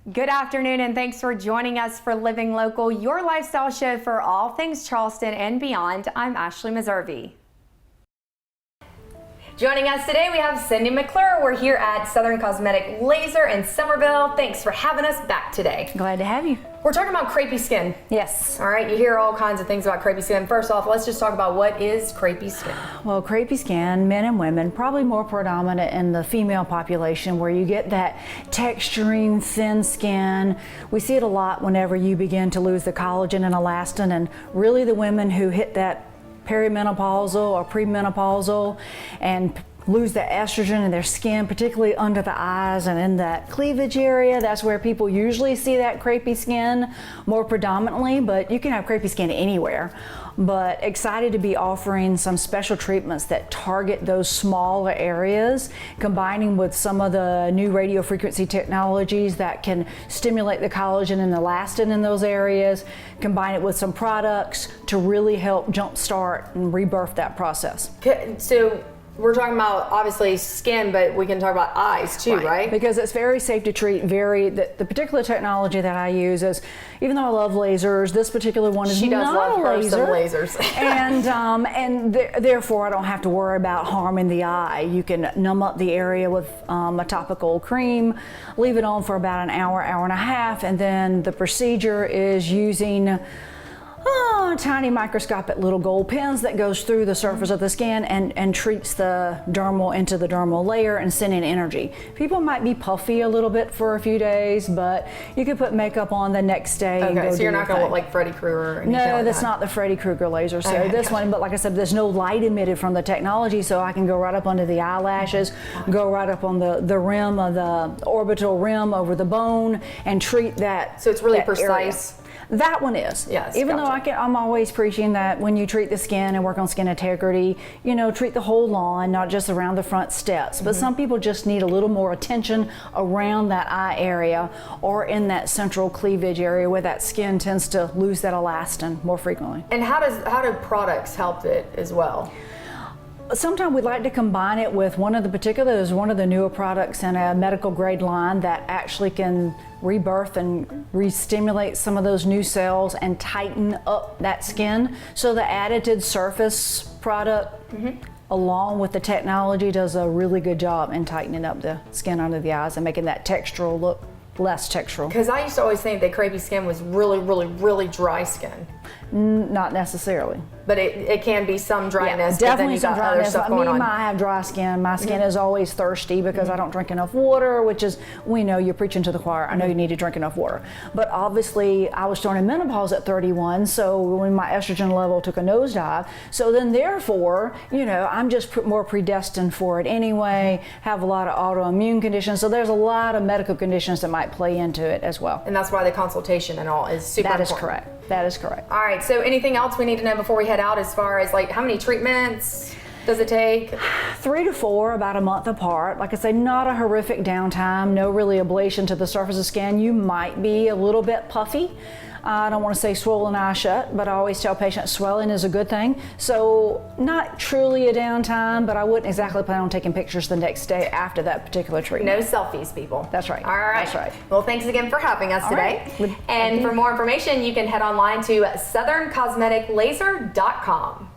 Good afternoon, and thanks for joining us for Living Local, your lifestyle show for all things Charleston and beyond. I'm Ashley Meservey. Joining us today, we have Cindy McClure. We're here at Southern Cosmetic Laser in Somerville. Thanks for having us back today. Glad to have you. We're talking about crepey skin. Yes. All right, you hear all kinds of things about crepey skin. First off, let's just talk about what is crepey skin. Well, crepey skin, men and women, probably more predominant in the female population, where you get that texturing, thin skin. We see it a lot whenever you begin to lose the collagen and elastin, and really the women who hit that perimenopausal or premenopausal and lose the estrogen in their skin, particularly under the eyes and in that cleavage area. That's where people usually see that crepey skin more predominantly, but you can have crepey skin anywhere. But excited to be offering some special treatments that target those smaller areas, combining with some of the new radio frequency technologies that can stimulate the collagen and elastin in those areas, combine it with some products to really help jumpstart and rebirth that process. So we're talking about obviously skin, but we can talk about eyes too, right? Because it's very safe to treat. The particular technology that I use is, even though I love lasers, this particular one is not a laser. Some lasers. and therefore I don't have to worry about harming the eye. You can numb up the area with a topical cream, leave it on for about an hour, hour and a half, and then the procedure is using tiny microscopic little gold pins that goes through the surface of the skin and treats the dermal into the dermal layer and sending energy. People might be puffy a little bit for a few days, but you could put makeup on the next day. Okay, and go so you're do not going to look like Freddy Krueger or anything No, like that's that. not the Freddy Krueger laser. So Okay, this one, but like I said, there's no light emitted from the technology, so I can go right up under the eyelashes, go right up on the rim of the orbital rim over the bone and treat that. So it's really that precise. Area. That one is. Yes. Even Gotcha. though I'm always preaching that when you treat the skin and work on skin integrity, you know, treat the whole lawn, not just around the front steps. But some people just need a little more attention around that eye area or in that central cleavage area where that skin tends to lose that elastin more frequently. And how do products help it as well? Sometimes we'd like to combine it with one of the newer products in a medical grade line that actually can rebirth and re-stimulate some of those new cells and tighten up that skin. So the additive surface product along with the technology does a really good job in tightening up the skin under the eyes and making that textural look less textural. Because I used to always think that crepey skin was really, really, really dry skin. Not necessarily. But it can be some dryness. Yeah, but then definitely you some got other dryness. stuff going on. I have dry skin. My skin is always thirsty because I don't drink enough water, which is, we know you're preaching to the choir. I know you need to drink enough water. But obviously I was starting menopause at 31, so when my estrogen level took a nosedive, so then therefore, you know, I'm just more predestined for it anyway, have a lot of autoimmune conditions. So there's a lot of medical conditions that might play into it as well. And that's why the consultation and all is super important. That is correct. That is correct. All right, so anything else we need to know before we head out as far as like how many treatments does it take? 3 to 4, about a month apart. Like I say, not a horrific downtime, no really ablation to the surface of skin. You might be a little bit puffy. I don't want to say swollen eye shut, but I always tell patients swelling is a good thing. So not truly a downtime, but I wouldn't exactly plan on taking pictures the next day after that particular treatment. No selfies, people. That's right. All right. That's right. Well, thanks again for having us today. Right. And for more information, you can head online to southerncosmeticlaser.com.